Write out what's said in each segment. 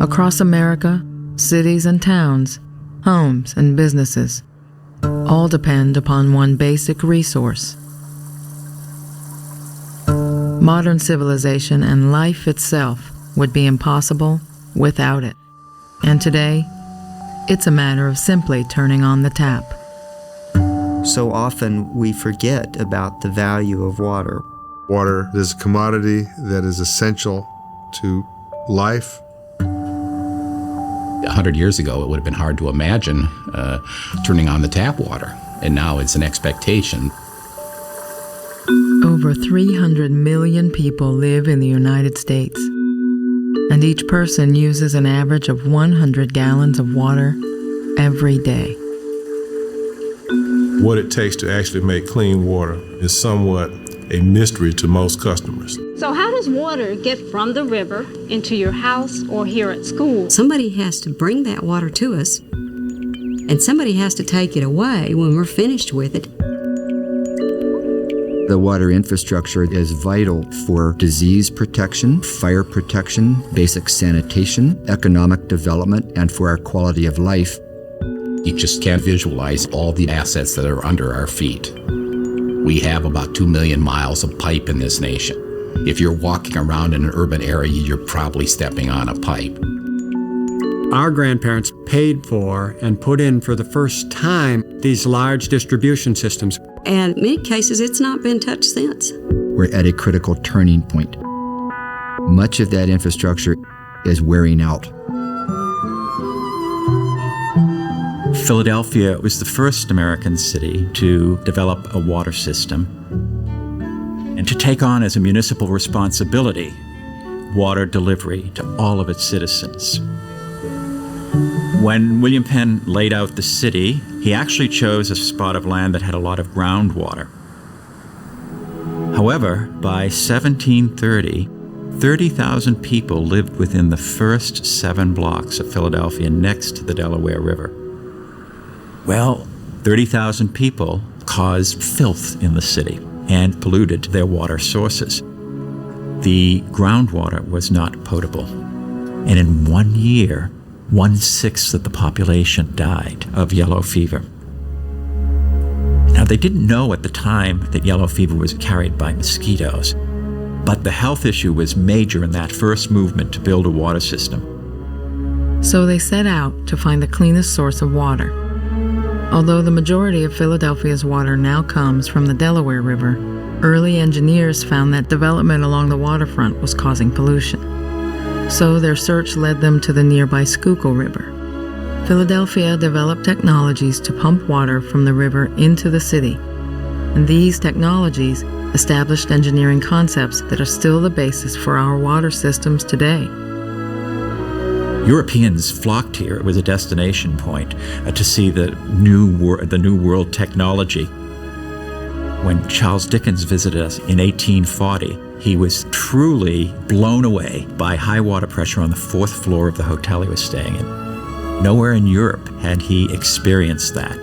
Across America, cities and towns, homes and businesses, all depend upon one basic resource. Modern civilization and life itself would be impossible without it. And today, it's a matter of simply turning on the tap. So often we forget about the value of water. Water is a commodity that is essential to life. 100 years ago, it would have been hard to imagine turning on the tap water, and now it's an expectation. Over 300 million people live in the United States, and each person uses an average of 100 gallons of water every day. What it takes to actually make clean water is somewhat a mystery to most customers. So how does water get from the river into your house or here at school? Somebody has to bring that water to us, and somebody has to take it away when we're finished with it. The water infrastructure is vital for disease protection, fire protection, basic sanitation, economic development, and for our quality of life. You just can't visualize all the assets that are under our feet. We have about 2 million miles of pipe in this nation. If you're walking around in an urban area, you're probably stepping on a pipe. Our grandparents paid for and put in for the first time these large distribution systems. And in many cases, it's not been touched since. We're at a critical turning point. Much of that infrastructure is wearing out. Philadelphia was the first American city to develop a water system and to take on as a municipal responsibility water delivery to all of its citizens. When William Penn laid out the city, he actually chose a spot of land that had a lot of groundwater. However, by 1730, 30,000 people lived within the first 7 blocks of Philadelphia next to the Delaware River. Well, 30,000 people caused filth in the city and polluted their water sources. The groundwater was not potable. And in 1 year, 1/6 of the population died of yellow fever. Now, they didn't know at the time that yellow fever was carried by mosquitoes, but the health issue was major in that first movement to build a water system. So they set out to find the cleanest source of water. Although the majority of Philadelphia's water now comes from the Delaware River, early engineers found that development along the waterfront was causing pollution. So their search led them to the nearby Schuylkill River. Philadelphia developed technologies to pump water from the river into the city, and these technologies established engineering concepts that are still the basis for our water systems today. Europeans flocked here. It was a destination point to see the new world technology. When Charles Dickens visited us in 1840, he was truly blown away by high water pressure on the 4th floor of the hotel he was staying in. Nowhere in Europe had he experienced that.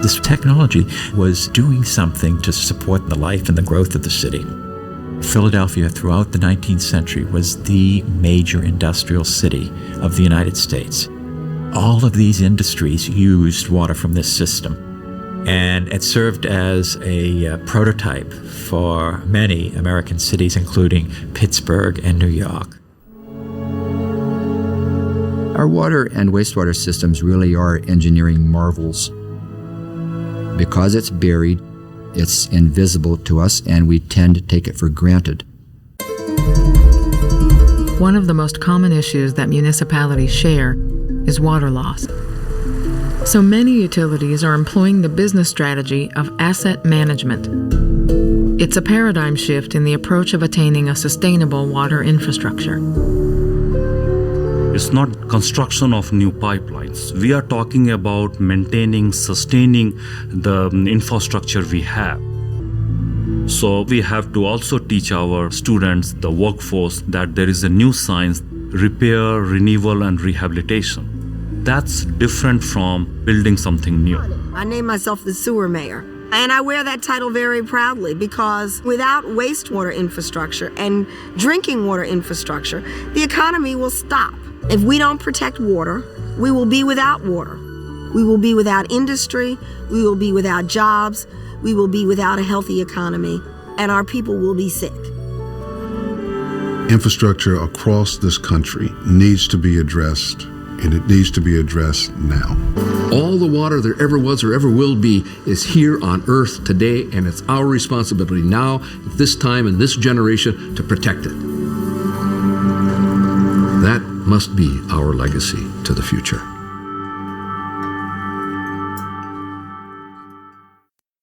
This technology was doing something to support the life and the growth of the city. Philadelphia throughout the 19th century was the major industrial city of the United States. All of these industries used water from this system, and it served as a prototype for many American cities, including Pittsburgh and New York. Our water and wastewater systems really are engineering marvels. Because it's buried, it's invisible to us, and we tend to take it for granted. One of the most common issues that municipalities share is water loss. So many utilities are employing the business strategy of asset management. It's a paradigm shift in the approach of attaining a sustainable water infrastructure. It's not construction of new pipelines. We are talking about maintaining, sustaining the infrastructure we have. So we have to also teach our students, the workforce, that there is a new science, repair, renewal, and rehabilitation. That's different from building something new. I named myself the sewer mayor. And I wear that title very proudly because without wastewater infrastructure and drinking water infrastructure, the economy will stop. If we don't protect water, we will be without water. We will be without industry, we will be without jobs, we will be without a healthy economy, and our people will be sick. Infrastructure across this country needs to be addressed, and it needs to be addressed now. All the water there ever was or ever will be is here on Earth today, and it's our responsibility now, at this time, in this generation, to protect it. That must be our legacy to the future.